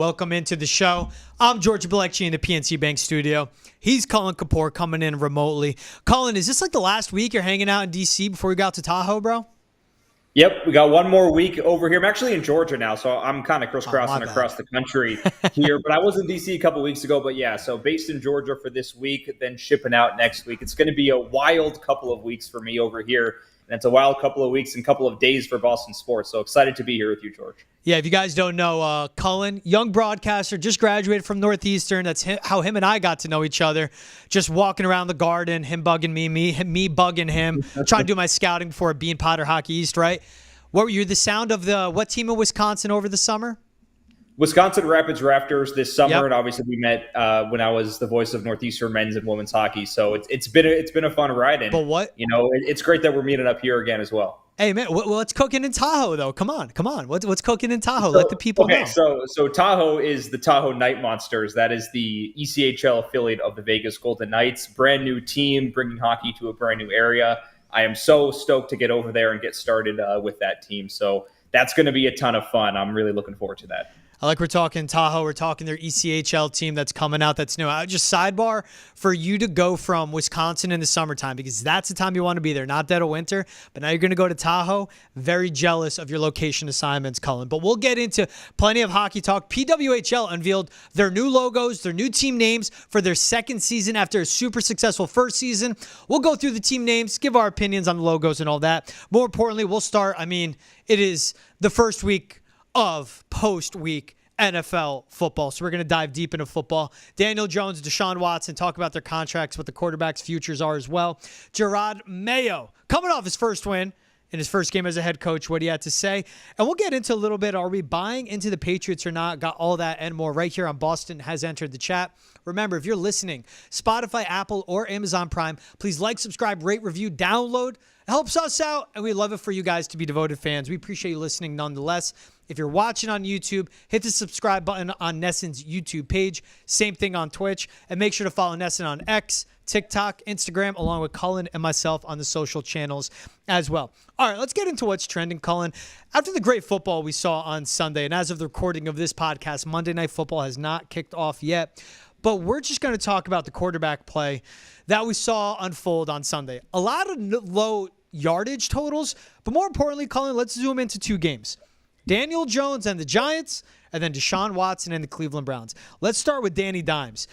Welcome into the show. I'm George Balekji in the PNC Bank studio. He's Khalin Kapoor coming in remotely. Khalin, is this like the last week you're hanging out in D.C. before you got to Tahoe, bro? Yep, we got one more week over here. I'm actually in Georgia now, so I'm kind of crisscrossing across the country here. But I was in D.C. a couple weeks ago. But yeah, so based in Georgia for this week, then shipping out next week. It's going to be a wild couple of weeks for me over here. And it's a wild couple of weeks and couple of days for Boston sports. So excited to be here with you, George. Yeah, if you guys don't know, Cullen, young broadcaster, just graduated from Northeastern. That's how him and I got to know each other. Just walking around the garden, him bugging me bugging him, trying to do my scouting before Bean Potter Hockey East, right? What were you, the sound of what team in Wisconsin over the summer? Wisconsin Rapids Raptors this summer, Yep. And obviously we met when I was the voice of Northeastern men's and women's hockey. So it's been a fun ride, and But what? It's great that we're meeting up here again as well. Hey, man, what's cooking in Tahoe, though? Come on. What's cooking in Tahoe? Let the people know. So Tahoe is the Tahoe Night Monsters. That is the ECHL affiliate of the Vegas Golden Knights. Brand new team, bringing hockey to a brand new area. I am so stoked to get over there and get started with that team. So that's going to be a ton of fun. I'm really looking forward to that. I like we're talking Tahoe. We're talking their ECHL team that's coming out that's new. Just sidebar, for you to go from Wisconsin in the summertime, because that's the time you want to be there, not dead of winter, but now you're going to go to Tahoe. Very jealous of your location assignments, Cullen. But we'll get into plenty of hockey talk. PWHL unveiled their new logos, their new team names for their second season after a super successful first season. We'll go through the team names, give our opinions on the logos and all that. More importantly, we'll start, it is the first week of post-week NFL football. So we're going to dive deep into football. Daniel Jones, Deshaun Watson, talk about their contracts, what the quarterbacks' futures are as well. Jerod Mayo, coming off his first win in his first game as a head coach, what he had to say. And we'll get into a little bit, are we buying into the Patriots or not? Got all that and more right here on Boston Has Entered the Chat. Remember, if you're listening, Spotify, Apple, or Amazon Prime, please like, subscribe, rate, review, download. It helps us out, and we love it for you guys to be devoted fans. We appreciate you listening nonetheless. If you're watching on YouTube, hit the subscribe button on Nessen's YouTube page. Same thing on Twitch. And make sure to follow Nessen on X, TikTok, Instagram, along with Cullen and myself on the social channels as well. All right, let's get into what's trending, Cullen. After the great football we saw on Sunday, and as of the recording of this podcast, Monday Night Football has not kicked off yet. But we're just going to talk about the quarterback play that we saw unfold on Sunday. A lot of low yardage totals, but more importantly, Cullen, let's zoom into two games. Daniel Jones and the Giants, and then Deshaun Watson and the Cleveland Browns. Let's start with Danny Dimes.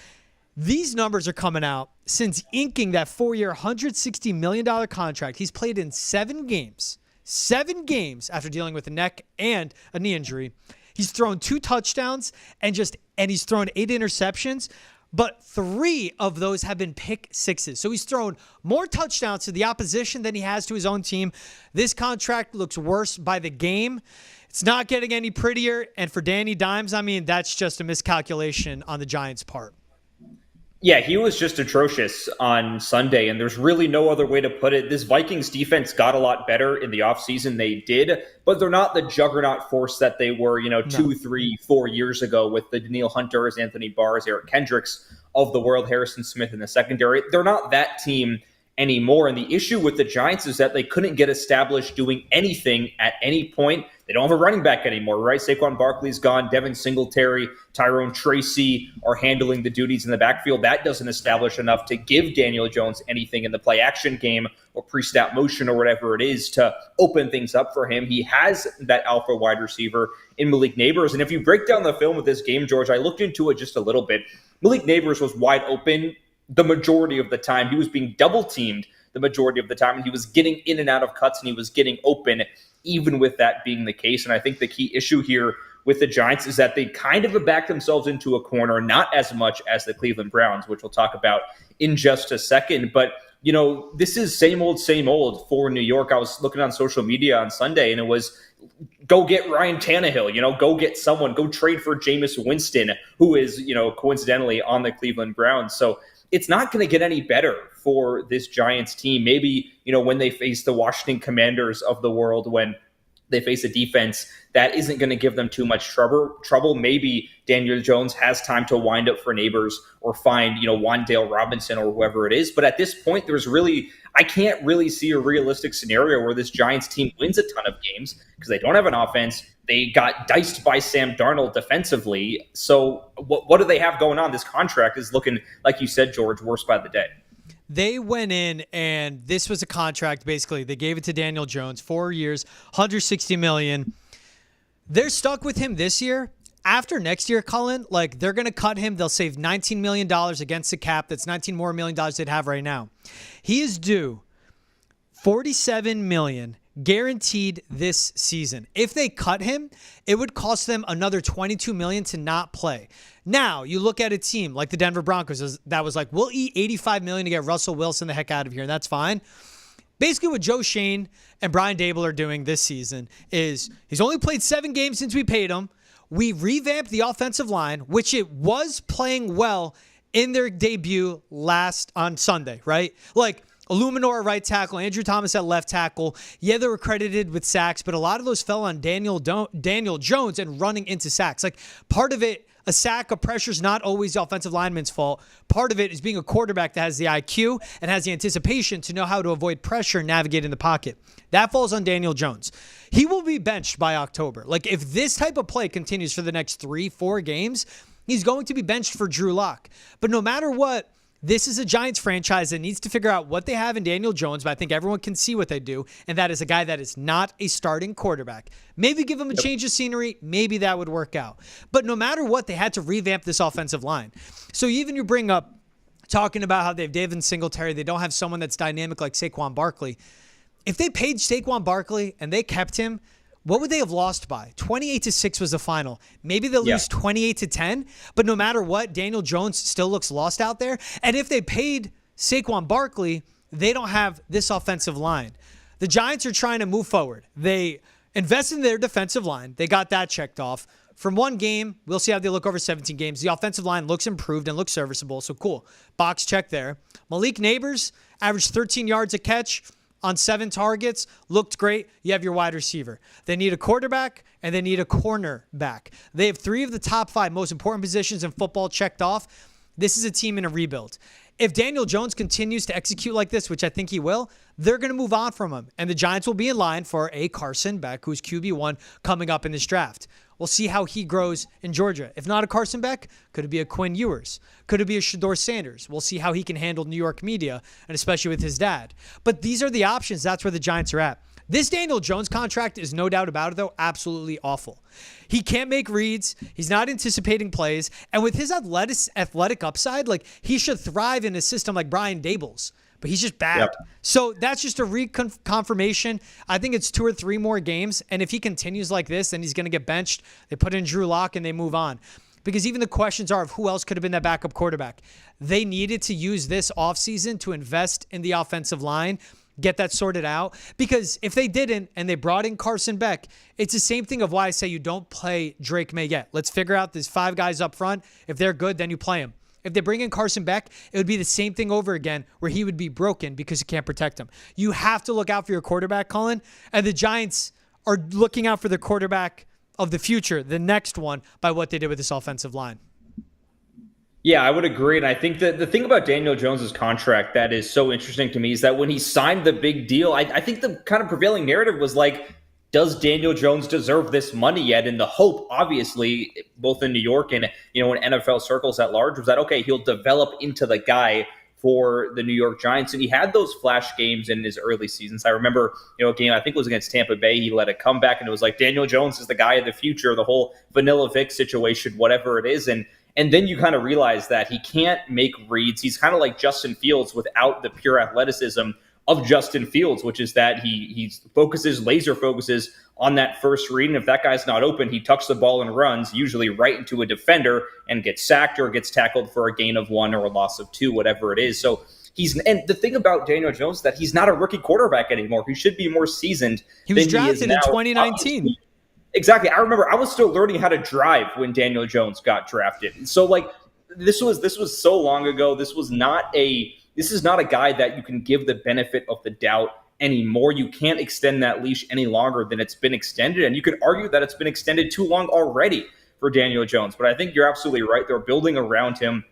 These numbers are coming out since inking that 4-year, $160 million contract. He's played in 7 games after dealing with a neck and a knee injury. He's thrown 2 touchdowns and he's thrown 8 interceptions, but 3 of those have been pick sixes. So he's thrown more touchdowns to the opposition than he has to his own team. This contract looks worse by the game. It's not getting any prettier. And for Danny Dimes, that's just a miscalculation on the Giants' part. Yeah, he was just atrocious on Sunday, and there's really no other way to put it. This Vikings defense got a lot better in the offseason. They did, but they're not the juggernaut force that they were, 2, 3, 4 years ago with the Danielle Hunters, Anthony Barrs, Eric Kendricks of the world, Harrison Smith in the secondary. They're not that team anymore. And the issue with the Giants is that they couldn't get established doing anything at any point. They don't have a running back anymore, right? Saquon Barkley's gone. Devin Singletary, Tyrone Tracy are handling the duties in the backfield. That doesn't establish enough to give Daniel Jones anything in the play action game or pre-snap motion or whatever it is to open things up for him. He has that alpha wide receiver in Malik Neighbors. And if you break down the film of this game, George, I looked into it just a little bit. Malik Neighbors was wide open the majority of the time. He was being double teamed the majority of the time, and he was getting in and out of cuts, and he was getting open even with that being the case. And I think the key issue here with the Giants is that they kind of have backed themselves into a corner, not as much as the Cleveland Browns, which we'll talk about in just a second. But, this is same old for New York. I was looking on social media on Sunday, and it was go get Ryan Tannehill, go get someone, go trade for Jameis Winston, who is, coincidentally on the Cleveland Browns. So it's not going to get any better for this Giants team. Maybe, when they face the Washington Commanders of the world, when they face a defense that isn't going to give them too much trouble. Maybe Daniel Jones has time to wind up for Neighbors or find, Wan'Dale Robinson or whoever it is. But at this point, I can't really see a realistic scenario where this Giants team wins a ton of games because they don't have an offense. They got diced by Sam Darnold defensively. So what do they have going on? This contract is looking, like you said, George, worse by the day. They went in and this was a contract. Basically, they gave it to Daniel Jones, 4 years, $160 million. They're stuck with him this year. After next year, Cullen, like they're going to cut him. They'll save $19 million against the cap. That's $19 more million they'd have right now. He is due $47 million guaranteed this season. If they cut him, it would cost them another $22 million to not play. Now, you look at a team like the Denver Broncos that was like, we'll eat $85 million to get Russell Wilson the heck out of here, and that's fine. Basically, what Joe Shane and Brian Dable are doing this season is he's only played 7 games since we paid him. We revamped the offensive line, which it was playing well in their debut on Sunday, right? Like, Illuminor at right tackle, Andrew Thomas at left tackle. Yeah, they were credited with sacks, but a lot of those fell on Daniel Jones and running into sacks. Like, part of it, a sack, a pressure is not always the offensive lineman's fault. Part of it is being a quarterback that has the IQ and has the anticipation to know how to avoid pressure and navigate in the pocket. That falls on Daniel Jones. He will be benched by October. Like, if this type of play continues for the next 3-4 games, he's going to be benched for Drew Lock. But no matter what, this is a Giants franchise that needs to figure out what they have in Daniel Jones, but I think everyone can see what they do, and that is a guy that is not a starting quarterback. Maybe give him a change of scenery. Maybe that would work out. But no matter what, they had to revamp this offensive line. So even you bring up talking about how they have David Singletary, they don't have someone that's dynamic like Saquon Barkley. If they paid Saquon Barkley and they kept him, what would they have lost by? 28-6 was the final. Maybe they'll lose 28-10, but no matter what, Daniel Jones still looks lost out there. And if they paid Saquon Barkley, they don't have this offensive line. The Giants are trying to move forward. They invested in their defensive line. They got that checked off. From one game, we'll see how they look over 17 games. The offensive line looks improved and looks serviceable, so cool. Box check there. Malik Neighbors averaged 13 yards a catch on 7 targets, looked great. You have your wide receiver. They need a quarterback, and they need a cornerback. They have 3 of the top 5 most important positions in football checked off. This is a team in a rebuild. If Daniel Jones continues to execute like this, which I think he will, they're going to move on from him, and the Giants will be in line for a Carson Beck, who's QB1, coming up in this draft. We'll see how he grows in Georgia. If not a Carson Beck, could it be a Quinn Ewers? Could it be a Shedeur Sanders? We'll see how he can handle New York media, and especially with his dad. But these are the options. That's where the Giants are at. This Daniel Jones contract is no doubt about it, though, absolutely awful. He can't make reads. He's not anticipating plays. And with his athletic upside, like, he should thrive in a system like Brian Dable's. But he's just bad. Yep. So that's just a reconfirmation. I think it's 2 or 3 more games. And if he continues like this, then he's going to get benched. They put in Drew Lock and they move on. Because even the questions are of who else could have been that backup quarterback. They needed to use this offseason to invest in the offensive line, get that sorted out. Because if they didn't and they brought in Carson Beck, it's the same thing of why I say you don't play Drake Maye yet. Let's figure out these 5 guys up front. If they're good, then you play them. If they bring in Carson Beck, it would be the same thing over again where he would be broken because you can't protect him. You have to look out for your quarterback, Colin, and the Giants are looking out for the quarterback of the future, the next one, by what they did with this offensive line. Yeah, I would agree. And I think that the thing about Daniel Jones's contract that is so interesting to me is that when he signed the big deal, I think the kind of prevailing narrative was like, does Daniel Jones deserve this money yet? And the hope, obviously, both in New York and, in NFL circles at large, was that, okay, he'll develop into the guy for the New York Giants. And he had those flash games in his early seasons. I remember, a game, I think it was against Tampa Bay. He led a comeback, and it was like, Daniel Jones is the guy of the future, the whole Vanilla Vic situation, whatever it is. And then you kind of realize that he can't make reads. He's kind of like Justin Fields without the pure athleticism of Justin Fields, which is that he laser focuses on that first read. And if that guy's not open, he tucks the ball and runs, usually right into a defender, and gets sacked or gets tackled for a gain of 1 or a loss of 2, whatever it is. So and the thing about Daniel Jones is that he's not a rookie quarterback anymore. He should be more seasoned. He was drafted in 2019. Exactly. I remember I was still learning how to drive when Daniel Jones got drafted. So this was so long ago. This is not a guy that you can give the benefit of the doubt anymore. You can't extend that leash any longer than it's been extended. And you could argue that it's been extended too long already for Daniel Jones. But I think you're absolutely right. They're building around him.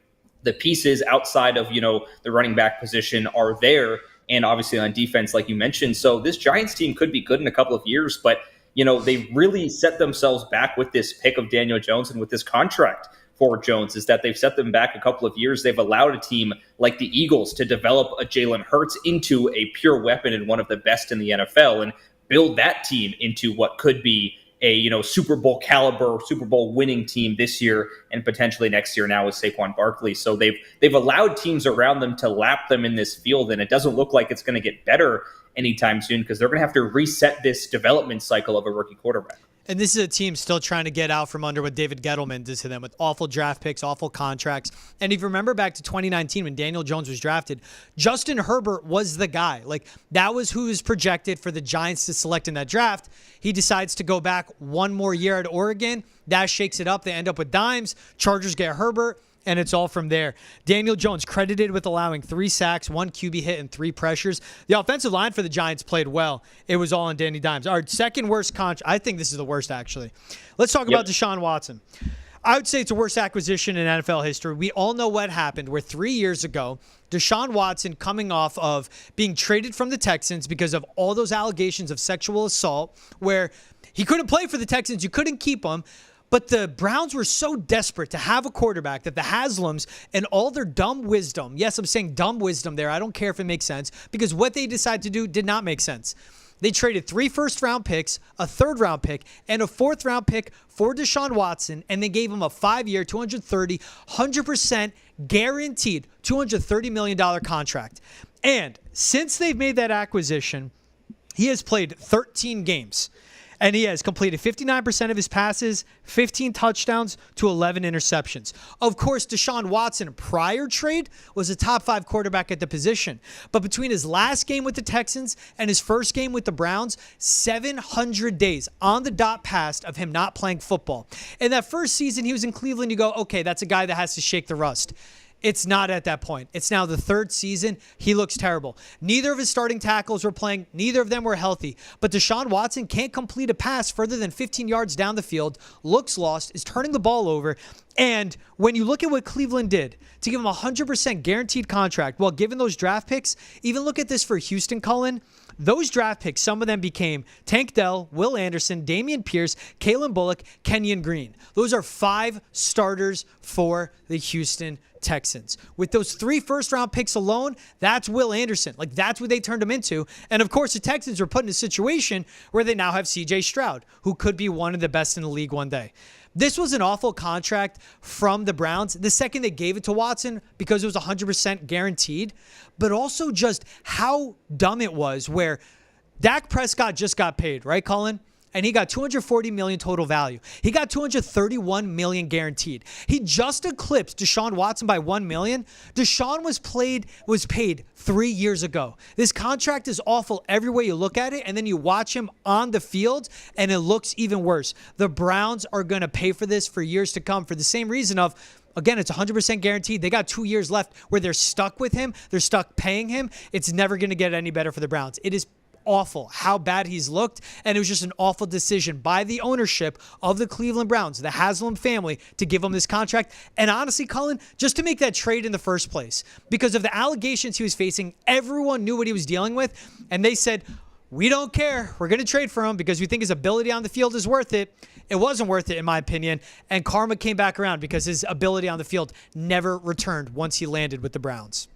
The pieces outside of, the running back position are there. And obviously on defense, like you mentioned. So this Giants team could be good in a couple of years. But they really set themselves back with this pick of Daniel Jones and with this contract for Jones, is that they've set them back a couple of years. They've allowed a team like the Eagles to develop a Jalen Hurts into a pure weapon and one of the best in the NFL, and build that team into what could be a Super Bowl caliber, Super Bowl winning team this year and potentially next year now with Saquon Barkley. So they've allowed teams around them to lap them in this field, and it doesn't look like it's going to get better anytime soon, because they're going to have to reset this development cycle of a rookie quarterback. And this is a team still trying to get out from under what David Gettleman did to them with awful draft picks, awful contracts. And if you remember back to 2019 when Daniel Jones was drafted, Justin Herbert was the guy. Like, that was who was projected for the Giants to select in that draft. He decides to go back one more year at Oregon. That shakes it up. They end up with Dimes. Chargers get Herbert. And it's all from there. Daniel Jones credited with allowing 3 sacks, 1 QB hit, and 3 pressures. The offensive line for the Giants played well. It was all on Danny Dimes. Our second worst contract. I think this is the worst, actually. Let's talk about Deshaun Watson. I would say it's the worst acquisition in NFL history. We all know what happened, where 3 years ago, Deshaun Watson, coming off of being traded from the Texans because of all those allegations of sexual assault, where he couldn't play for the Texans, you couldn't keep him. But the Browns were so desperate to have a quarterback that the Haslams and all their dumb wisdom, yes, I'm saying dumb wisdom there, I don't care if it makes sense, because what they decided to do did not make sense. They traded 3 first-round picks, a third-round pick, and a fourth-round pick for Deshaun Watson, and they gave him a 5-year, 100% guaranteed $230 million contract. And since they've made that acquisition, he has played 13 games. And he has completed 59% of his passes, 15 touchdowns to 11 interceptions. Of course, Deshaun Watson, prior trade, was a top 5 quarterback at the position. But between his last game with the Texans and his first game with the Browns, 700 days on the dot passed of him not playing football. In that first season, he was in Cleveland. You go, okay, that's a guy that has to shake the rust. It's not at that point. It's now the 3rd season. He looks terrible. Neither of his starting tackles were playing. Neither of them were healthy. But Deshaun Watson can't complete a pass further than 15 yards down the field, looks lost, is turning the ball over. And when you look at what Cleveland did to give him a 100% guaranteed contract while giving those draft picks, even look at this for Houston, Cullen. Those draft picks, some of them became Tank Dell, Will Anderson, Damian Pierce, Kalen Bullock, Kenyon Green. Those are 5 starters for the Houston Texans. With those 3 first-round picks alone, that's Will Anderson. Like, that's what they turned him into. And, of course, the Texans are put in a situation where they now have C.J. Stroud, who could be one of the best in the league one day. This was an awful contract from the Browns. The second they gave it to Watson, because it was 100% guaranteed, but also just how dumb it was, where Dak Prescott just got paid, right, Colin? And he got $240 million total value. He got $231 million guaranteed. He just eclipsed Deshaun Watson by $1 million. Deshaun was paid 3 years ago. This contract is awful every way you look at it, and then you watch him on the field, and it looks even worse. The Browns are going to pay for this for years to come for the same reason of, again, it's 100% guaranteed. They got 2 years left where they're stuck with him. They're stuck paying him. It's never going to get any better for the Browns. It is awful how bad he's looked, and it was just an awful decision by the ownership of the Cleveland Browns, the Haslam family, to give him this contract. And honestly, Colin, just to make that trade in the first place, because of the allegations he was facing, everyone knew what he was dealing with, and they said, we don't care. We're going to trade for him because we think his ability on the field is worth it. It wasn't worth it, in my opinion, and karma came back around because his ability on the field never returned once he landed with the Browns.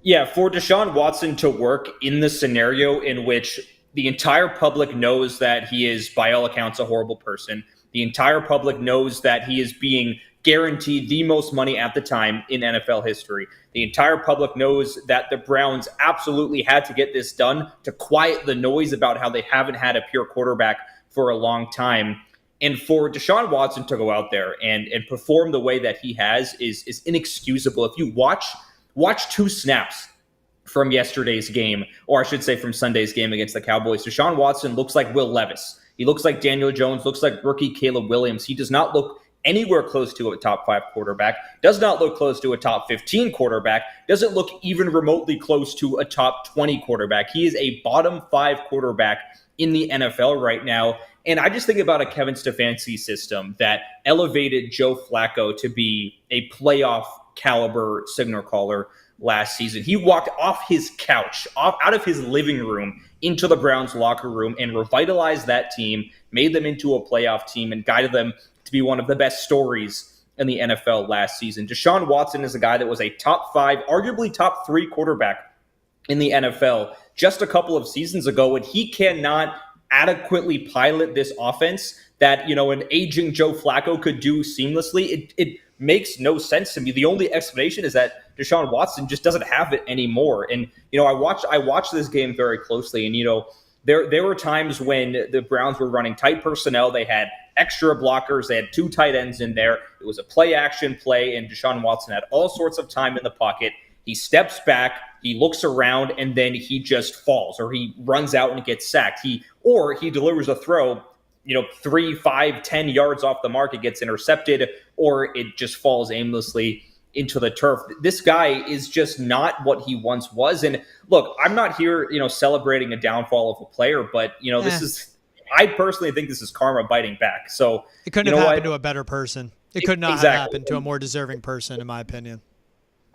Yeah, for Deshaun Watson to work in the scenario in which the entire public knows that he is, by all accounts, a horrible person, the entire public knows that he is being guaranteed the most money at the time in NFL history. The entire public knows that the Browns absolutely had to get this done to quiet the noise about how they haven't had a pure quarterback for a long time. And for Deshaun Watson to go out there and perform the way that he has is inexcusable. If you watch 2 snaps from yesterday's game, or I should say from Sunday's game against the Cowboys, Deshaun Watson looks like Will Levis. He looks like Daniel Jones, looks like rookie Caleb Williams. He does not look anywhere close to a top 5 quarterback, does not look close to a top 15 quarterback, doesn't look even remotely close to a top 20 quarterback. He is a bottom 5 quarterback in the NFL right now. And I just think about a Kevin Stefanski system that elevated Joe Flacco to be a playoff caliber signal caller last season. He walked off his couch, out of his living room into the Browns locker room and revitalized that team, made them into a playoff team, and guided them to be one of the best stories in the NFL last season. Deshaun Watson is a guy that was a top 5, arguably top 3 quarterback in the NFL just a couple of seasons ago, and he cannot adequately pilot this offense that, an aging Joe Flacco could do seamlessly. It makes no sense to me. The only explanation is that Deshaun Watson just doesn't have it anymore. And, I watched this game very closely, and, there were times when the Browns were running tight personnel. They had extra blockers. They had 2 tight ends in there. It was a play-action play, and Deshaun Watson had all sorts of time in the pocket. He steps back, he looks around, and then he just falls, or he runs out and gets sacked. He delivers a throw, 3, 5, 10 yards off the mark. It gets intercepted, or it just falls aimlessly into the turf. This guy is just not what he once was. And look, I'm not here, celebrating a downfall of a player, but this is, I personally think this is karma biting back. So it couldn't have happened to a better person. It could not have happened to a more deserving person, in my opinion.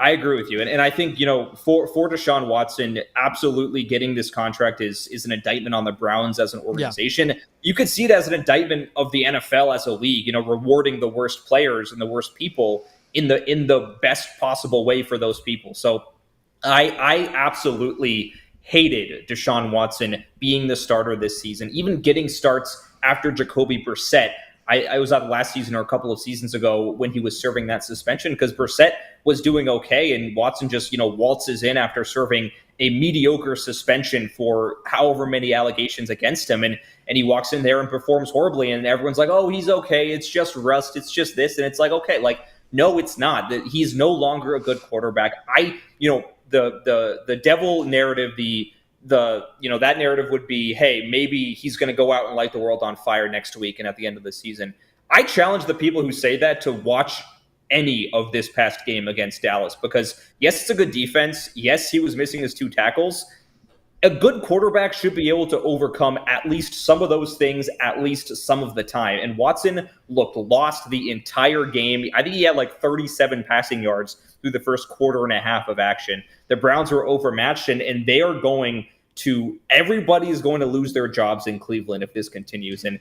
I agree with you. And I think, for Deshaun Watson, absolutely getting this contract is an indictment on the Browns as an organization. Yeah. You could see it as an indictment of the NFL as a league, rewarding the worst players and the worst people in the best possible way for those people. So I absolutely hated Deshaun Watson being the starter this season, even getting starts after Jacoby Brissett. I was out last season or a couple of seasons ago when he was serving that suspension, because Brissett was doing okay, and Watson just, waltzes in after serving a mediocre suspension for however many allegations against him. And he walks in there and performs horribly, and everyone's like, oh, he's okay. It's just rust. It's just this. And it's like, okay, no, it's not. He's no longer a good quarterback. The devil narrative, that narrative would be, hey, maybe he's going to go out and light the world on fire next week and at the end of the season. I challenge the people who say that to watch any of this past game against Dallas, because yes, it's a good defense. Yes, he was missing his 2 tackles. A good quarterback should be able to overcome at least some of those things, at least some of the time. And Watson looked lost the entire game. I think he had 37 passing yards through the first quarter and a half of action. The Browns were overmatched, and they are everybody is going to lose their jobs in Cleveland if this continues. And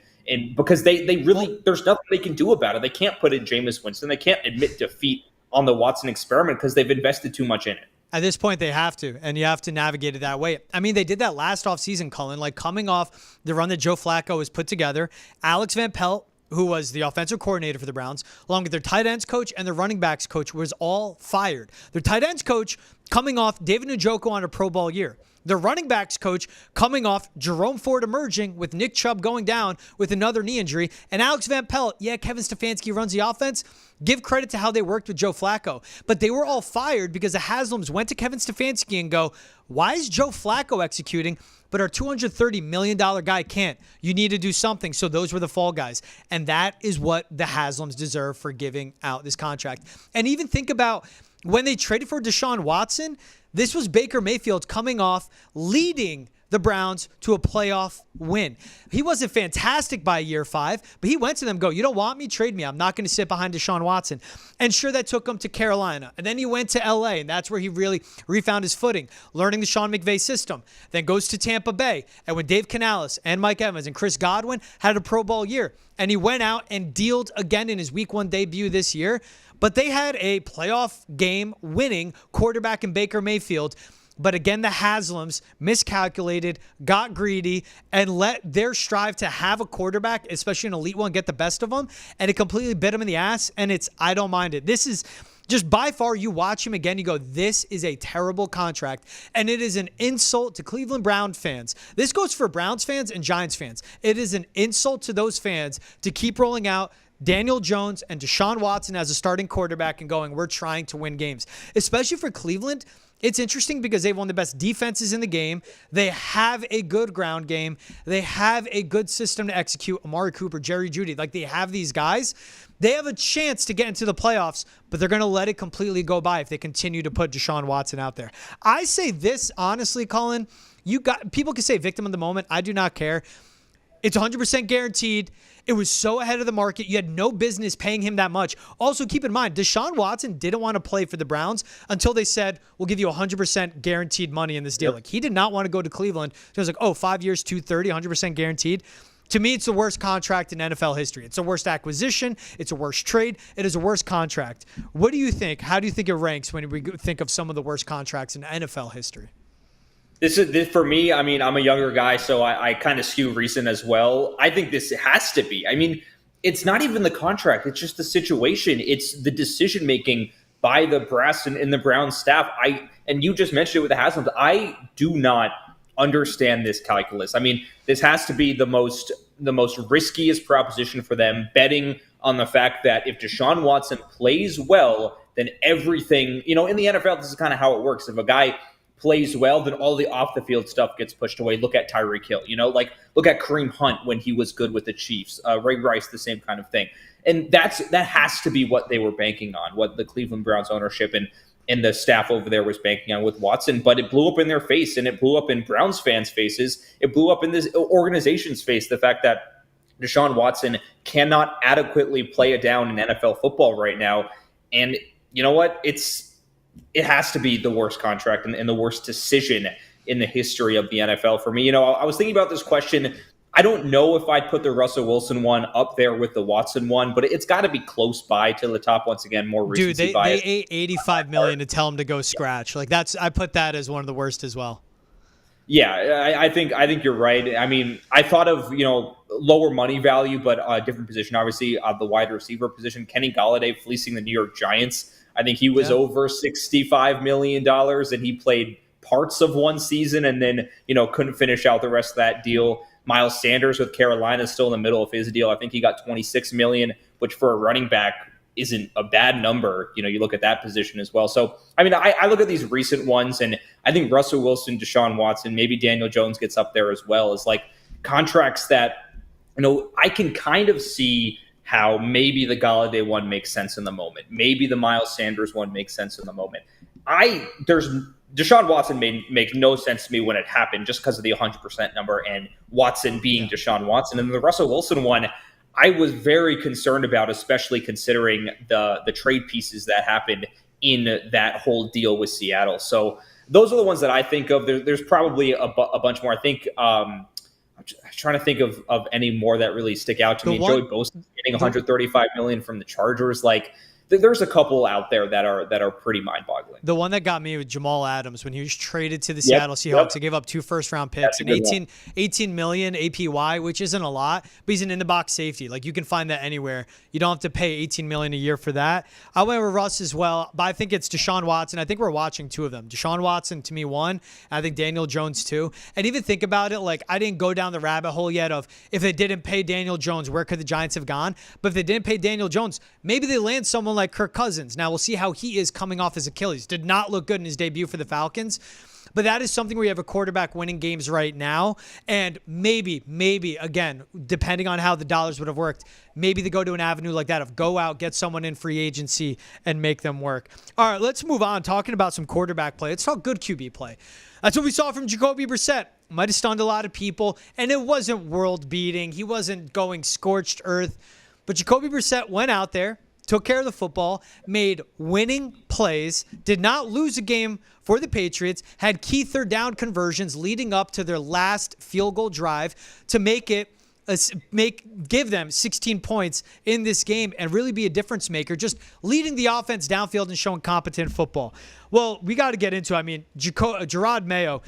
because they really, there's nothing they can do about it. They can't put in Jameis Winston. They can't admit defeat on the Watson experiment because they've invested too much in it. At this point, they have to, and you have to navigate it that way. I mean, they did that last offseason, Cullen, coming off the run that Joe Flacco has put together. Alex Van Pelt, who was the offensive coordinator for the Browns, along with their tight ends coach and their running backs coach, was all fired. Their tight ends coach coming off David Njoku on a Pro Bowl year. The running backs coach coming off Jerome Ford emerging with Nick Chubb going down with another knee injury. And Alex Van Pelt, Kevin Stefanski runs the offense. Give credit to how they worked with Joe Flacco. But they were all fired because the Haslams went to Kevin Stefanski and go, why is Joe Flacco executing, but our $230 million guy can't? You need to do something. So those were the fall guys. And that is what the Haslams deserve for giving out this contract. And even think about when they traded for Deshaun Watson, this was Baker Mayfield coming off leading the Browns to a playoff win. He wasn't fantastic by year 5, but he went to them, you don't want me? Trade me. I'm not going to sit behind Deshaun Watson. And sure, that took him to Carolina. And then he went to LA, and that's where he really refound his footing, learning the Sean McVay system. Then goes to Tampa Bay. And when Dave Canales and Mike Evans and Chris Godwin had a Pro Bowl year, and he went out and dealed again in his Week 1 debut this year, but they had a playoff game winning quarterback in Baker Mayfield. But again, the Haslams miscalculated, got greedy, and let their strive to have a quarterback, especially an elite one, get the best of them. And it completely bit them in the ass. And I don't mind it. This is just by far, you watch him again, you go, this is a terrible contract. And it is an insult to Cleveland Brown fans. This goes for Browns fans and Giants fans. It is an insult to those fans to keep rolling out Daniel Jones and Deshaun Watson as a starting quarterback and going, we're trying to win games. Especially for Cleveland, it's interesting because they've one of the best defenses in the game. They have a good ground game. They have a good system to execute. Amari Cooper, Jerry Jeudy, they have these guys. They have a chance to get into the playoffs, but they're going to let it completely go by if they continue to put Deshaun Watson out there. I say this honestly, Colin, people can say victim of the moment. I do not care. It's 100% guaranteed. It was so ahead of the market. You had no business paying him that much. Also, keep in mind, Deshaun Watson didn't want to play for the Browns until they said, we'll give you 100% guaranteed money in this deal. Like, he did not want to go to Cleveland. So it was like, 5 years, 230, 100% guaranteed. To me, it's the worst contract in NFL history. It's the worst acquisition. It's a worst trade. It is a worst contract. What do you think? How do you think it ranks when we think of some of the worst contracts in NFL history? This for me. I mean, I'm a younger guy, so I kind of skew recent as well. I think this has to be. I mean, it's not even the contract. It's just the situation. It's the decision making by the brass and the Browns staff. And you just mentioned it with the Haslams. I do not understand this calculus. I mean, this has to be the most riskiest proposition for them, betting on the fact that if Deshaun Watson plays well, then everything, in the NFL, this is kind of how it works. If a guy plays well, then all the off the field stuff gets pushed away. Look at Tyreek Hill, like look at Kareem Hunt when he was good with the Chiefs, Ray Rice, the same kind of thing. And that has to be what they were banking on, what the Cleveland Browns ownership and the staff over there was banking on with Watson, but it blew up in their face, and it blew up in Browns fans' faces. It blew up in this organization's face, the fact that Deshaun Watson cannot adequately play it down in NFL football right now. And you know what? It has to be the worst contract and the worst decision in the history of the NFL for me. I was thinking about this question. I don't know if I'd put the Russell Wilson one up there with the Watson one, but it's got to be close by to the top. Once again, more recency bias. They ate $85 million to tell him to go scratch. Like I put that as one of the worst as well. Yeah, I think you're right. I mean, I thought of lower money value, but a different position. Obviously, the wide receiver position. Kenny Golladay fleecing the New York Giants. I think he was over $65 million, and he played parts of one season and then couldn't finish out the rest of that deal. Miles Sanders with Carolina is still in the middle of his deal. I think he got $26 million, which for a running back isn't a bad number. You look at that position as well. So, I mean, I look at these recent ones, and I think Russell Wilson, Deshaun Watson, maybe Daniel Jones gets up there as well, as like contracts that, I can kind of see how maybe the Golladay one makes sense in the moment. Maybe the Miles Sanders one makes sense in the moment. Deshaun Watson make no sense to me when it happened, just because of the 100% number and Watson being Deshaun Watson. And the Russell Wilson one, I was very concerned about, especially considering the trade pieces that happened in that whole deal with Seattle. So those are the ones that I think of. There's probably a bunch more. I think I'm trying to think of any more that really stick out to me. Joey Bosa getting $135 million from the Chargers. Like, there's a couple out there that are pretty mind-boggling. The one that got me was Jamal Adams when he was traded to the Seattle Seahawks to give up 2 first-round picks and $18 million APY, which isn't a lot, but he's an in-the-box safety. Like, you can find that anywhere. You don't have to pay $18 million a year for that. I went with Russ as well, but I think it's Deshaun Watson. I think we're watching 2 of them. Deshaun Watson, to me, 1. And I think Daniel Jones, 2. And even think about it, like, I didn't go down the rabbit hole yet of if they didn't pay Daniel Jones, where could the Giants have gone? But if they didn't pay Daniel Jones, maybe they land someone like Kirk Cousins. Now we'll see how he is coming off his Achilles. Did not look good in his debut for the Falcons. But that is something where you have a quarterback winning games right now. And maybe, again, depending on how the dollars would have worked, maybe they go to an avenue like that of go out, get someone in free agency, and make them work. All right, let's move on. Talking about some quarterback play. Let's talk good QB play. That's what we saw from Jacoby Brissett. Might have stunned a lot of people. And it wasn't world-beating. He wasn't going scorched earth. But Jacoby Brissett went out there, took care of the football, made winning plays, did not lose a game for the Patriots, had key third down conversions leading up to their last field goal drive to give them 16 points in this game and really be a difference maker, just leading the offense downfield and showing competent football. Well, we got to get into, Jerod Mayo,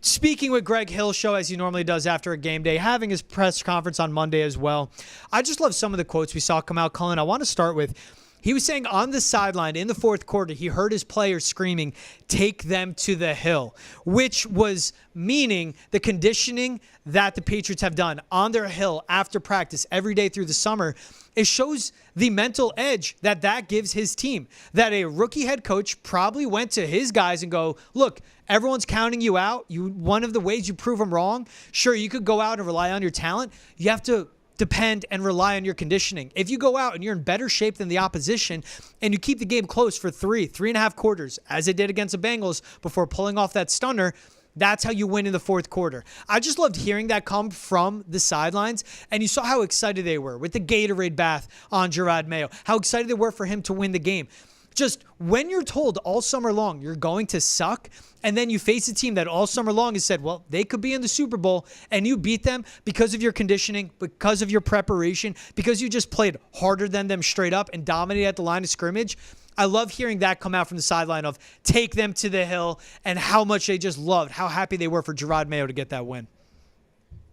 speaking with Greg Hill's show as he normally does after a game day, having his press conference on Monday as well. I just love some of the quotes we saw come out, Cullen. I want to start with, he was saying on the sideline in the fourth quarter, he heard his players screaming, "Take them to the hill," which was meaning the conditioning that the Patriots have done on their hill after practice every day through the summer. It shows the mental edge that gives his team, that a rookie head coach probably went to his guys and go, look, everyone's counting you out. One of the ways you prove them wrong, sure, you could go out and rely on your talent. You have to depend and rely on your conditioning. If you go out and you're in better shape than the opposition and you keep the game close for 3.5 quarters, as they did against the Bengals before pulling off that stunner, That's how you win in the fourth quarter. I just loved hearing that come from the sidelines, and you saw how excited they were with the Gatorade bath on Jerod Mayo, how excited they were for him to win the game. Just when you're told all summer long you're going to suck, and then you face a team that all summer long has said, well, they could be in the Super Bowl, and you beat them because of your conditioning, because of your preparation, because you just played harder than them straight up and dominated at the line of scrimmage. I love hearing that come out from the sideline of take them to the hill and how much they just loved, how happy they were for Jerod Mayo to get that win.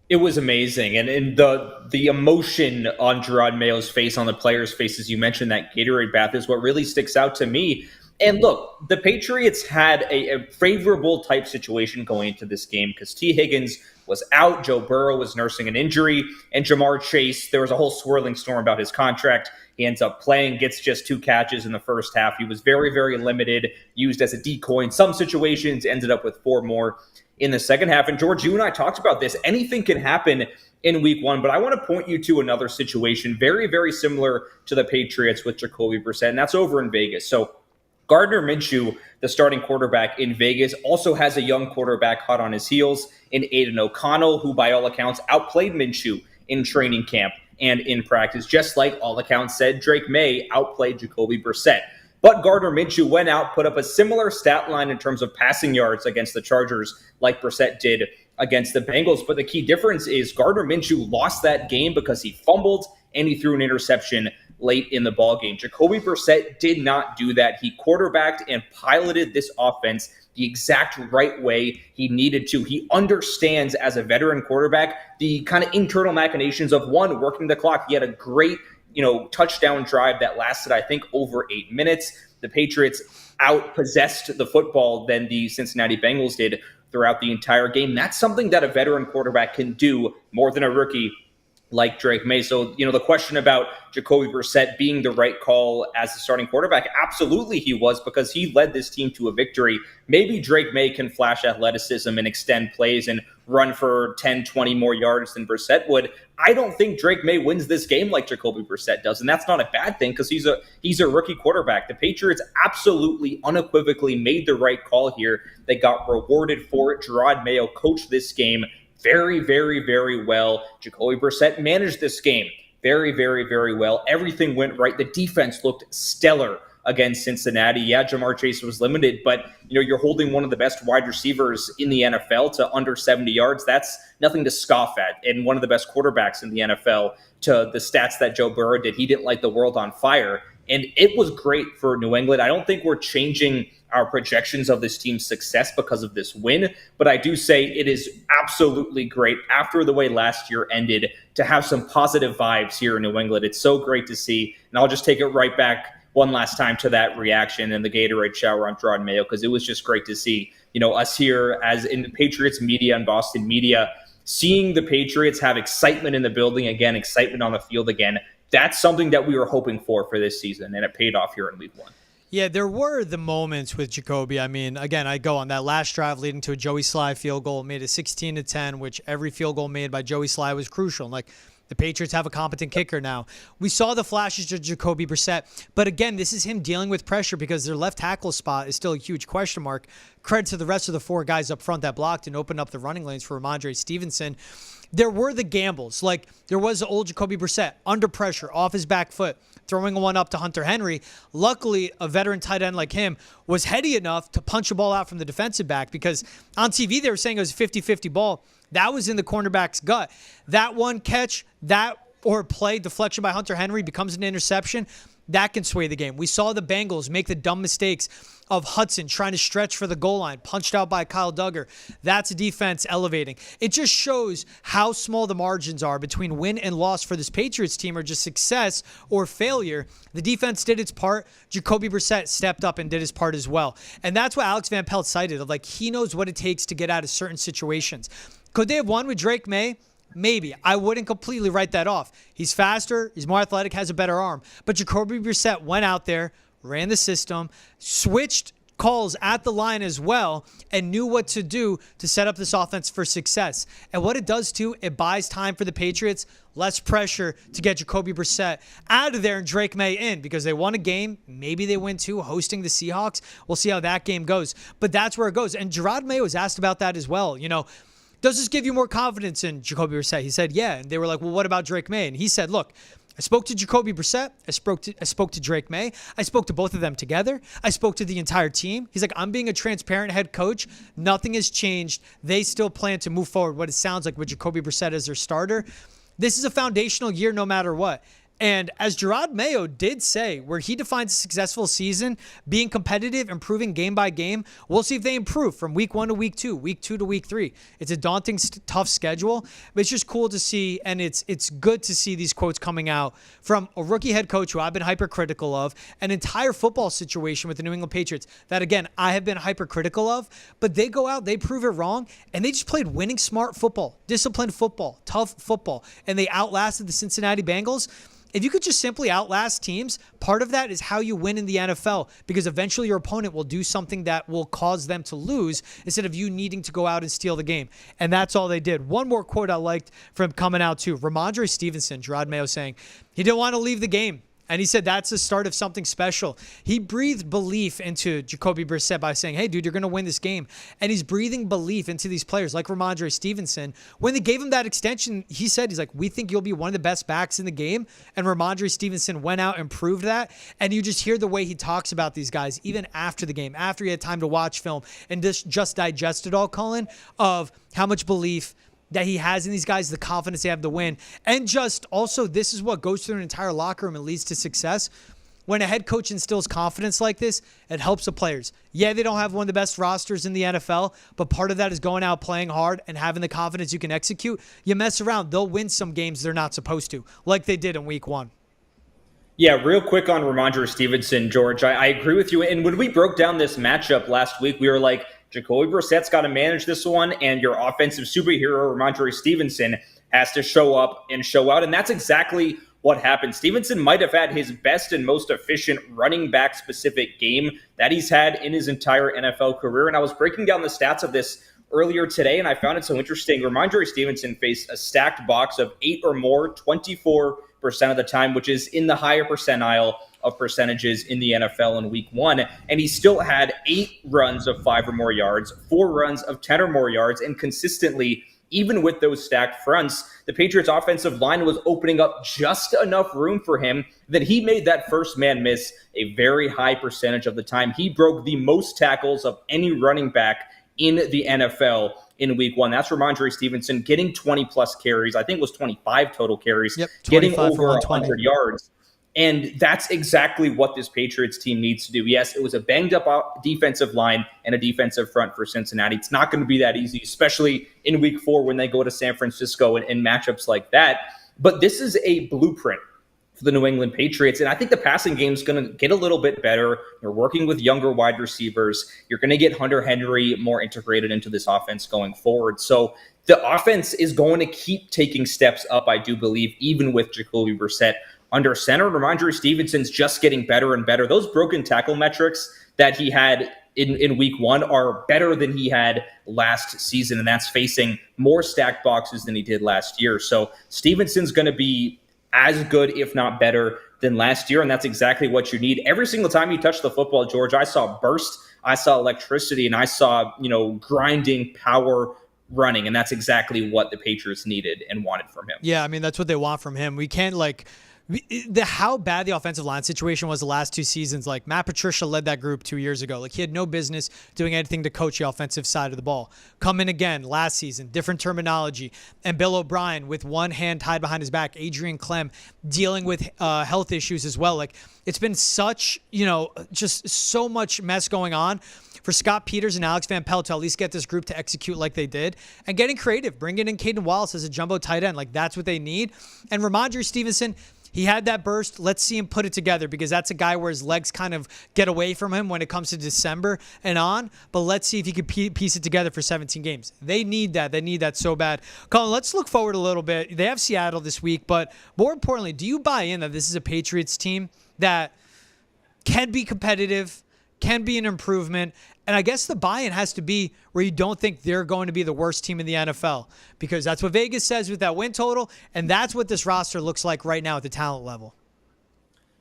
It was amazing. And the emotion on Jerod Mayo's face, on the players' faces, you mentioned that Gatorade bath, is what really sticks out to me. And look, the Patriots had a favorable type situation going into this game because T. Higgins was out, Joe Burrow was nursing an injury, and Jamar Chase, there was a whole swirling storm about his contract. He ends up playing, gets just 2 catches in the first half. He was very, very limited, used as a decoy in some situations, ended up with 4 more in the second half. And George, you and I talked about this. Anything can happen in week 1, but I want to point you to another situation very, very similar to the Patriots with Jacoby Brissett, and that's over in Vegas. So Gardner Minshew, the starting quarterback in Vegas, also has a young quarterback hot on his heels in Aiden O'Connell, who by all accounts outplayed Minshew in training camp and in practice, just like all accounts said Drake Maye outplayed Jacoby Brissett. But Gardner Minshew went out, put up a similar stat line in terms of passing yards against the Chargers like Brissett did against the Bengals. But the key difference is Gardner Minshew lost that game because he fumbled and he threw an interception late in the ballgame. Jacoby Brissett did not do that. He quarterbacked and piloted this offense the exact right way he needed to. He understands, as a veteran quarterback, the kind of internal machinations of, one, working the clock. He had a great touchdown drive that lasted, I think, over 8 minutes. The Patriots outpossessed the football than the Cincinnati Bengals did throughout the entire game. That's something that a veteran quarterback can do more than a rookie like Drake Maye. So, the question about Jacoby Brissett being the right call as the starting quarterback, absolutely he was, because he led this team to a victory. Maybe Drake Maye can flash athleticism and extend plays and run for 10, 20 more yards than Brissett would. I don't think Drake Maye wins this game like Jacoby Brissett does, and that's not a bad thing because he's a rookie quarterback. The Patriots absolutely, unequivocally made the right call here. They got rewarded for it. Jerod Mayo coached this game very, very, very well. Jacoby Brissett managed this game very, very, very well. Everything went right. The defense looked stellar against Cincinnati. Yeah, Jamar Chase was limited, but you're holding one of the best wide receivers in the NFL to under 70 yards. That's nothing to scoff at. And one of the best quarterbacks in the NFL to the stats that Joe Burrow did. He didn't light the world on fire. And it was great for New England. I don't think we're changing our projections of this team's success because of this win, but I do say it is absolutely great after the way last year ended to have some positive vibes here in New England. It's so great to see. And I'll just take it right back one last time to that reaction and the Gatorade shower on Jerod Mayo, because it was just great to see, us here as in the Patriots media and Boston media, seeing the Patriots have excitement in the building again, excitement on the field again. That's something that we were hoping for this season, and it paid off here in week 1. Yeah, there were the moments with Jacoby. I mean, again, I go on that last drive leading to a Joey Slye field goal, made it 16-10, which every field goal made by Joey Slye was crucial. Like, the Patriots have a competent kicker now. We saw the flashes of Jacoby Brissett, but again, this is him dealing with pressure because their left tackle spot is still a huge question mark. Credit to the rest of the 4 guys up front that blocked and opened up the running lanes for Ramondre Stevenson. There were the gambles. Like, there was the old Jacoby Brissett under pressure, off his back foot, throwing one up to Hunter Henry. Luckily, a veteran tight end like him was heady enough to punch a ball out from the defensive back, because on TV they were saying it was a 50-50 ball. That was in the cornerback's gut. That one catch, or play, deflection by Hunter Henry becomes an interception. That can sway the game. We saw the Bengals make the dumb mistakes of Hudson trying to stretch for the goal line, punched out by Kyle Duggar. That's a defense elevating. It just shows how small the margins are between win and loss for this Patriots team, or just success or failure. The defense did its part. Jacoby Brissett stepped up and did his part as well. And that's what Alex Van Pelt cited, of like, he knows what it takes to get out of certain situations. Could they have won with Drake Maye? Maybe. I wouldn't completely write that off. He's faster, he's more athletic, has a better arm. But Jacoby Brissett went out there, ran the system, switched calls at the line as well and knew what to do to set up this offense for success. And what it does too, it buys time for the Patriots, less pressure to get Jacoby Brissett out of there and Drake Maye in, because they won a game. Maybe they win two hosting the Seahawks. We'll see how that game goes. But that's where it goes. And Jerod Mayo was asked about that as well. Does this give you more confidence in Jacoby Brissett? He said, yeah. And they were like, well, what about Drake Maye? And he said, look, I spoke to Jacoby Brissett. I spoke to Drake Maye. I spoke to both of them together. I spoke to the entire team. He's like, I'm being a transparent head coach. Nothing has changed. They still plan to move forward. What it sounds like with Jacoby Brissett as their starter. This is a foundational year no matter what. And as Jerod Mayo did say, where he defines a successful season, being competitive, improving game by game, we'll see if they improve from week 1 to week 2, week 2 to week 3. It's a daunting, tough schedule, but it's just cool to see, and it's good to see these quotes coming out from a rookie head coach who I've been hypercritical of, an entire football situation with the New England Patriots that, again, I have been hypercritical of, but they go out, they prove it wrong, and they just played winning smart football, disciplined football, tough football, and they outlasted the Cincinnati Bengals. If you could just simply outlast teams, part of that is how you win in the NFL, because eventually your opponent will do something that will cause them to lose instead of you needing to go out and steal the game. And that's all they did. One more quote I liked from coming out too. Ramondre Stevenson, Jerod Mayo saying, he didn't want to leave the game. And he said that's the start of something special. He breathed belief into Jacoby Brissett by saying, hey, dude, you're going to win this game. And he's breathing belief into these players like Ramondre Stevenson. When they gave him that extension, he said, he's like, we think you'll be one of the best backs in the game. And Ramondre Stevenson went out and proved that. And you just hear the way he talks about these guys, even after the game, after he had time to watch film and just digest it all, Colin, of how much belief that he has in these guys, the confidence they have to win. And just also, this is what goes through an entire locker room and leads to success. When a head coach instills confidence like this, it helps the players. Yeah, they don't have one of the best rosters in the NFL, but part of that is going out, playing hard, and having the confidence you can execute. You mess around, they'll win some games they're not supposed to, like they did in week 1. Yeah, real quick on Ramondre Stevenson, George. I agree with you. And when we broke down this matchup last week, we were like, Jacoby Brissett's got to manage this one, and your offensive superhero, Ramondre Stevenson, has to show up and show out. And that's exactly what happened. Stevenson might have had his best and most efficient running back specific game that he's had in his entire NFL career. And I was breaking down the stats of this earlier today, and I found it so interesting. Ramondre Stevenson faced a stacked box of 8 or more 24% of the time, which is in the higher percentile of percentages in the NFL in week 1. And he still had 8 runs of 5 or more yards, 4 runs of 10 or more yards, and consistently, even with those stacked fronts, the Patriots offensive line was opening up just enough room for him that he made that first man miss a very high percentage of the time. He broke the most tackles of any running back in the NFL in week 1. That's Ramondre Stevenson getting 20 plus carries. I think it was 25 total carries, getting over 100 yards. And that's exactly what this Patriots team needs to do. Yes, it was a banged up defensive line and a defensive front for Cincinnati. It's not going to be that easy, especially in week 4 when they go to San Francisco and matchups like that. But this is a blueprint for the New England Patriots. And I think the passing game is going to get a little bit better. You're working with younger wide receivers. You're going to get Hunter Henry more integrated into this offense going forward. So the offense is going to keep taking steps up, I do believe, even with Jacoby Brissett under center. Ramondre Stevenson's just getting better and better. Those broken tackle metrics that he had in week 1 are better than he had last season, and that's facing more stacked boxes than he did last year. So Stevenson's going to be as good, if not better, than last year, and that's exactly what you need. Every single time you touch the football, George, I saw burst, I saw electricity, and I saw, grinding power running, and that's exactly what the Patriots needed and wanted from him. Yeah, I mean, that's what they want from him. We can't, how bad the offensive line situation was the last 2 seasons. Like, Matt Patricia led that group 2 years ago. Like, he had no business doing anything to coach the offensive side of the ball. Come in again last season, different terminology. And Bill O'Brien with one hand tied behind his back. Adrian Clem dealing with health issues as well. Like, it's been such, just so much mess going on for Scott Peters and Alex Van Pelt to at least get this group to execute like they did, and getting creative, bringing in Caden Wallace as a jumbo tight end. Like, that's what they need. And Ramondre Stevenson, he had that burst. Let's see him put it together, because that's a guy where his legs kind of get away from him when it comes to December and on. But let's see if he can piece it together for 17 games. They need that. They need that so bad. Colin, let's look forward a little bit. They have Seattle this week, but more importantly, do you buy in that this is a Patriots team that can be competitive, can be an improvement. And I guess the buy-in has to be where you don't think they're going to be the worst team in the NFL, because that's what Vegas says with that win total, and that's what this roster looks like right now at the talent level.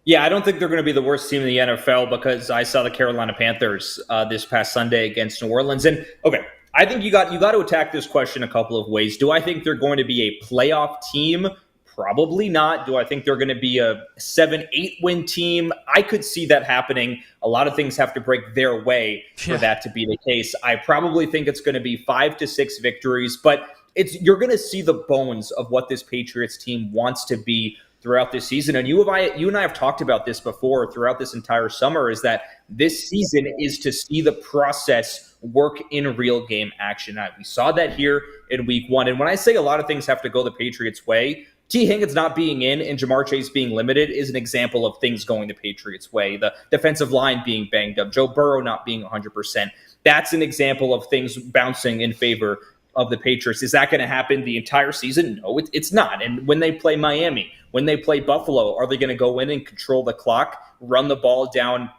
Yeah, I don't think they're going to be the worst team in the NFL, because I saw the Carolina Panthers this past Sunday against New Orleans. And okay, I think you got to attack this question a couple of ways. Do I think they're going to be a playoff team? Probably not. Do I think they're going to be a 7-8 win team? I could see that happening. A lot of things have to break their way for that to be the case. I probably think it's going to be 5 to 6 victories, but you're going to see the bones of what this Patriots team wants to be throughout this season. And you and I have talked about this before throughout this entire summer, is that this season is to see the process work in real game action. We saw that here in week 1. And when I say a lot of things have to go the Patriots' way, T. Higgins's not being in and Jamar Chase being limited is an example of things going the Patriots' way. The defensive line being banged up, Joe Burrow not being 100%. That's an example of things bouncing in favor of the Patriots. Is that going to happen the entire season? No, it's not. And when they play Miami, when they play Buffalo, are they going to go in and control the clock, run the ball down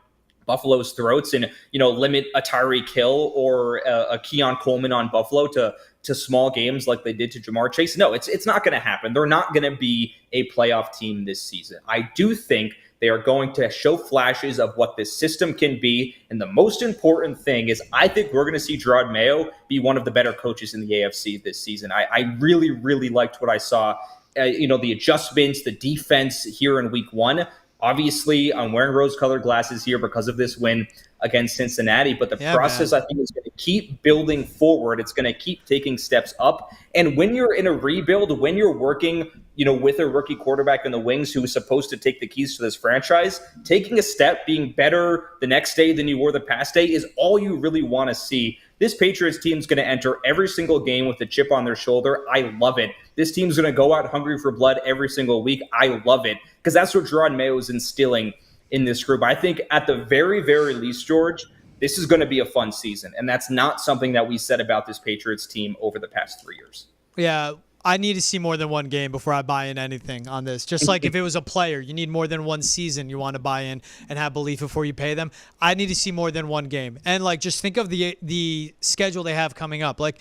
Buffalo's throats, and limit a Tyreek Hill or a Keon Coleman on Buffalo to small games like they did to Jamar Chase? No, it's not going to happen. They're not going to be a playoff team this season. I do think they are going to show flashes of what this system can be. And the most important thing is I think we're going to see Jerod Mayo be one of the better coaches in the AFC this season. I really, really liked what I saw. The adjustments, the defense here in week 1. Obviously, I'm wearing rose-colored glasses here because of this win against Cincinnati, but the process, I think, is going to keep building forward. It's going to keep taking steps up. And when you're in a rebuild, when you're working, with a rookie quarterback in the wings who is supposed to take the keys to this franchise, taking a step, being better the next day than you were the past day is all you really want to see. This Patriots team is going to enter every single game with a chip on their shoulder. I love it. This team's going to go out hungry for blood every single week. I love it, because that's what Jerod Mayo is instilling in this group. I think at the very, very least, George, this is going to be a fun season. And that's not something that we said about this Patriots team over the past 3 years. Yeah, I need to see more than one game before I buy in anything on this. Just like if it was a player, you need more than one season you want to buy in and have belief before you pay them. I need to see more than one game. And just think of the schedule they have coming up. Like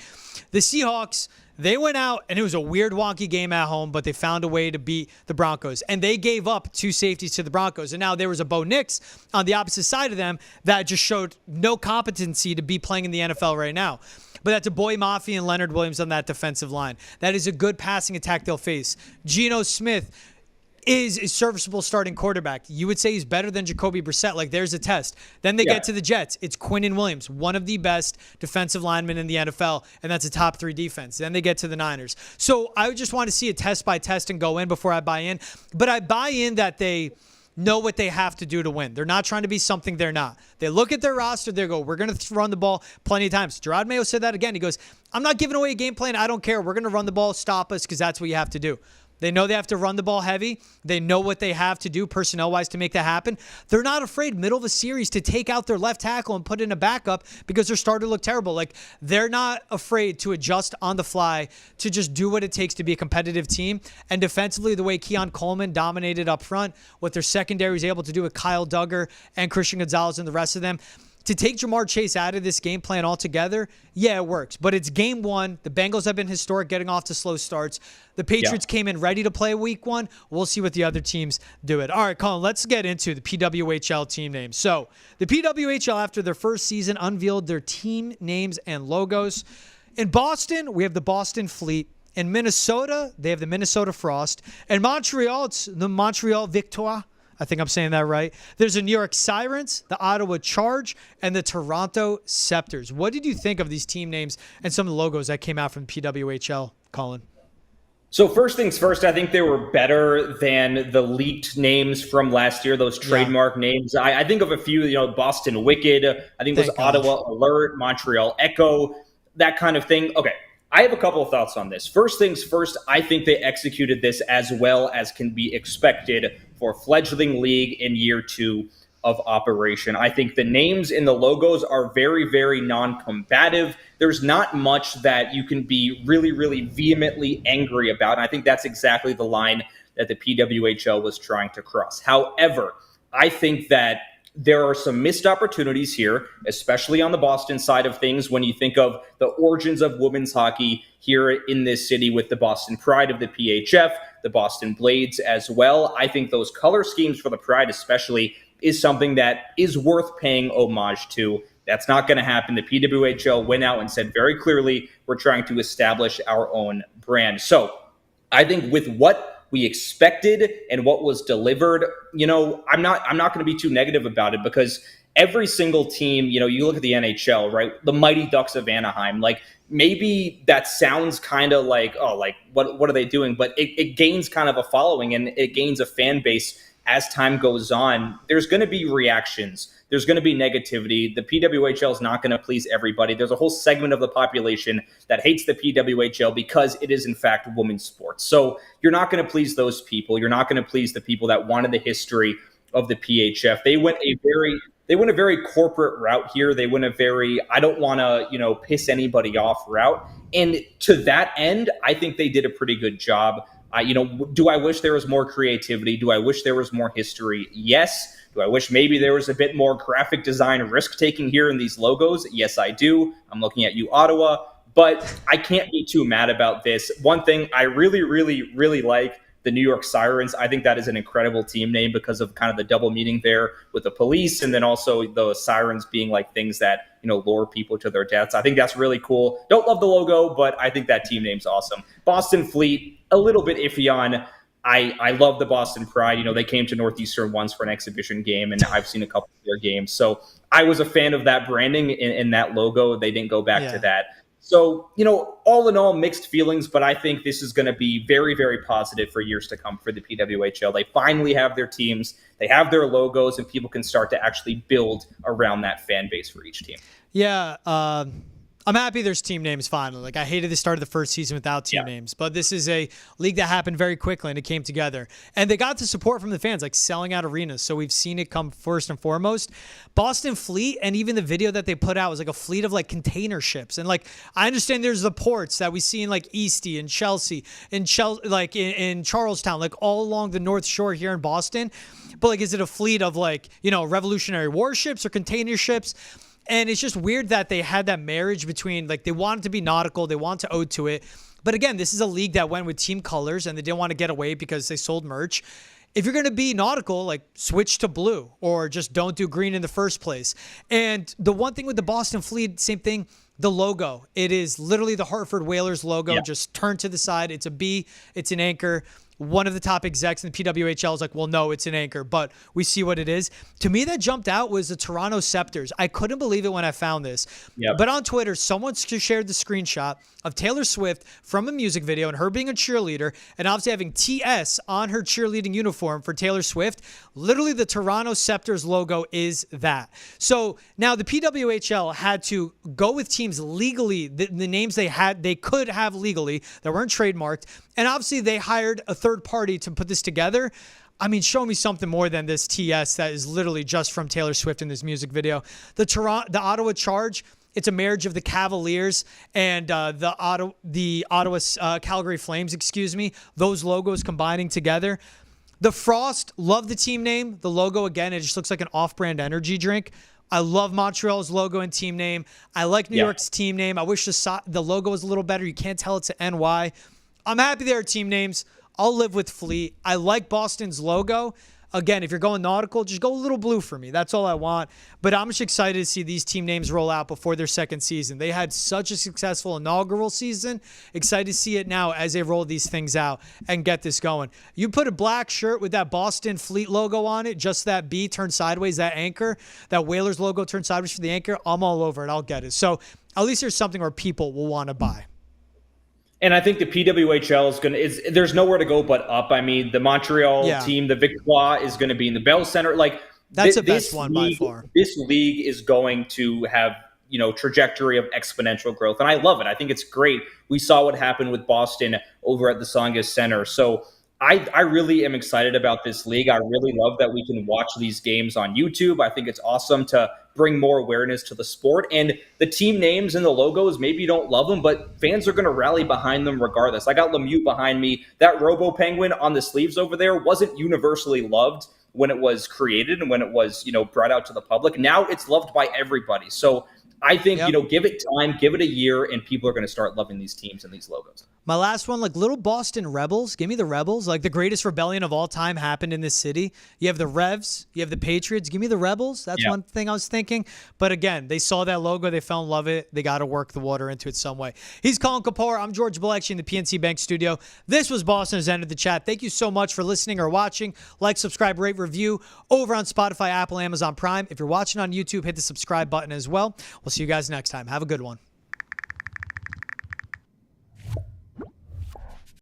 the Seahawks, they went out and it was a weird, wonky game at home, but they found a way to beat the Broncos. And they gave up 2 safeties to the Broncos. And now there was a Bo Nix on the opposite side of them that just showed no competency to be playing in the NFL right now. But that's a Boy Mafi and Leonard Williams on that defensive line. That is a good passing attack they'll face. Geno Smith is a serviceable starting quarterback. You would say he's better than Jacoby Brissett. There's a test. Then they get to the Jets. It's Quinnen Williams, one of the best defensive linemen in the NFL, and that's a top 3 defense. Then they get to the Niners. So I just want to see a test by test and go in before I buy in. But I buy in that they know what they have to do to win. They're not trying to be something they're not. They look at their roster, they go, we're going to run the ball plenty of times. Jerod Mayo said that again. He goes, I'm not giving away a game plan. I don't care. We're going to run the ball, stop us, because that's what you have to do. They know they have to run the ball heavy. They know what they have to do personnel-wise to make that happen. They're not afraid middle of a series to take out their left tackle and put in a backup because their starter looked terrible. They're not afraid to adjust on the fly to just do what it takes to be a competitive team. And defensively, the way Keon Coleman dominated up front, what their secondary was able to do with Kyle Duggar and Christian Gonzalez and the rest of them, to take Jamar Chase out of this game plan altogether, yeah, it works. But it's game 1. The Bengals have been historic getting off to slow starts. The Patriots came in ready to play week 1. We'll see what the other teams do it. All right, Colin, let's get into the PWHL team names. So the PWHL, after their first season, unveiled their team names and logos. In Boston, we have the Boston Fleet. In Minnesota, they have the Minnesota Frost. In Montreal, it's the Montreal Victoire. I think I'm saying that right. There's the New York Sirens, the Ottawa Charge, and the Toronto Scepters. What did you think of these team names and some of the logos that came out from PWHL, Colin? So first things first, I think they were better than the leaked names from last year, those trademark names. I think of a few, Boston Wicked, I think it was Ottawa Alert, Montreal Echo, that kind of thing. Okay, I have a couple of thoughts on this. First things first, I think they executed this as well as can be expected for fledgling league in year 2 of operation. I think the names in the logos are very, very non-combative. There's not much that you can be really, really vehemently angry about. And I think that's exactly the line that the PWHL was trying to cross. However, I think that there are some missed opportunities here, especially on the Boston side of things, when you think of the origins of women's hockey here in this city with the Boston Pride of the PHF, the Boston Blades as well. I think those color schemes for the Pride especially is something that is worth paying homage to. That's not going to happen. The PWHL went out and said very clearly, we're trying to establish our own brand. So I think with what we expected and what was delivered, I'm not going to be too negative about it, because every single team, you look at the NHL, right? The Mighty Ducks of Anaheim, like maybe that sounds kind of like, oh, like what are they doing? But it gains kind of a following and it gains a fan base as time goes on. There's going to be reactions. There's going to be negativity. The PWHL is not going to please everybody. There's a whole segment of the population that hates the PWHL because it is, in fact, women's sports. So you're not going to please those people. You're not going to please the people that wanted the history of the PHF. They went a very corporate route here. They went a very, I don't want to, piss anybody off route. And to that end, I think they did a pretty good job. Do I wish there was more creativity? Do I wish there was more history? Yes. Do I wish maybe there was a bit more graphic design risk-taking here in these logos? Yes, I do. I'm looking at you, Ottawa. But I can't be too mad about this. One thing I really, really, really like, the New York Sirens. I think that is an incredible team name because of kind of the double meaning there with the police, and then also the sirens being like things that, lure people to their deaths. I think that's really cool. Don't love the logo, but I think that team name's awesome. Boston Fleet, a little bit iffy on. I love the Boston Pride. They came to Northeastern once for an exhibition game, and I've seen a couple of their games. So I was a fan of that branding and that logo. They didn't go back to that. So, all in all, mixed feelings, but I think this is going to be very, very positive for years to come for the PWHL. They finally have their teams, they have their logos, and people can start to actually build around that fan base for each team. Yeah, I'm happy there's team names finally. Like, I hated the start of the first season without team names, but this is a league that happened very quickly and it came together. And they got the support from the fans, like selling out arenas. So we've seen it come first and foremost. Boston Fleet, and even the video that they put out was like a fleet of like container ships. And like, I understand there's the ports that we see in like Eastie and Chelsea, in Charlestown, like all along the North Shore here in Boston. But like, is it a fleet of like, Revolutionary warships or container ships? And it's just weird that they had that marriage between, like, they wanted to be nautical, they want to ode to it. But again, this is a league that went with team colors and they didn't want to get away because they sold merch. If you're going to be nautical, like, switch to blue or just don't do green in the first place. And the one thing with the Boston Fleet, same thing, the logo. It is literally the Hartford Whalers logo, just turned to the side. It's a B, it's an anchor. One of the top execs in the PWHL is like, well, no, it's an anchor, but we see what it is. To me, that jumped out was the Toronto Scepters. I couldn't believe it when I found this. But on Twitter, someone shared the screenshot of Taylor Swift from a music video and her being a cheerleader and obviously having TS on her cheerleading uniform for Taylor Swift. Literally, the Toronto Scepters logo is that. So now the PWHL had to go with teams legally, the names they could have legally that weren't trademarked. And obviously, they hired a third party to put this together. I mean, show me something more than this TS that is literally just from Taylor Swift in this music video. The Ottawa Charge, it's a marriage of the Cavaliers and the Ottawa Calgary Flames, those logos combining together. The Frost, love the team name. The logo, again, it just looks like an off-brand energy drink. I love Montreal's logo and team name. I like New York's team name. I wish the logo was a little better. You can't tell it's an NY. I'm happy there are team names. I'll live with Fleet. I like Boston's logo. Again, if you're going nautical, just go a little blue for me. That's all I want. But I'm just excited to see these team names roll out before their second season. They had such a successful inaugural season. Excited to see it now as they roll these things out and get this going. You put a black shirt with that Boston Fleet logo on it, just that B turned sideways, that anchor, that Whalers logo turned sideways for the anchor, I'm all over it. I'll get it. So at least there's something where people will want to buy. And I think the PWHL there's nowhere to go but up. I mean, the Montreal team, the Victoire, is going to be in the Bell Center. Like, that's the best one by far. This league is going to have, trajectory of exponential growth. And I love it. I think it's great. We saw what happened with Boston over at the Tsongas Center. So I really am excited about this league. I really love that we can watch these games on YouTube. I think it's awesome to bring more awareness to the sport. And the team names and the logos, maybe you don't love them, but fans are going to rally behind them regardless. I got Lemieux behind me. That Robo Penguin on the sleeves over there wasn't universally loved when it was created and when it was, brought out to the public. Now it's loved by everybody. So I think, give it time, give it a year, and people are going to start loving these teams and these logos. My last one, like little Boston Rebels. Give me the Rebels. Like the greatest rebellion of all time happened in this city. You have the Revs. You have the Patriots. Give me the Rebels. That's one thing I was thinking. But again, they saw that logo. They fell in love with it. They got to work the water into it some way. He's Khalin Kapoor. I'm George Balekji in the PNC Bank studio. This was Boston's End of the Chat. Thank you so much for listening or watching. Like, subscribe, rate, review over on Spotify, Apple, Amazon Prime. If you're watching on YouTube, hit the subscribe button as well. We'll see you guys next time. Have a good one.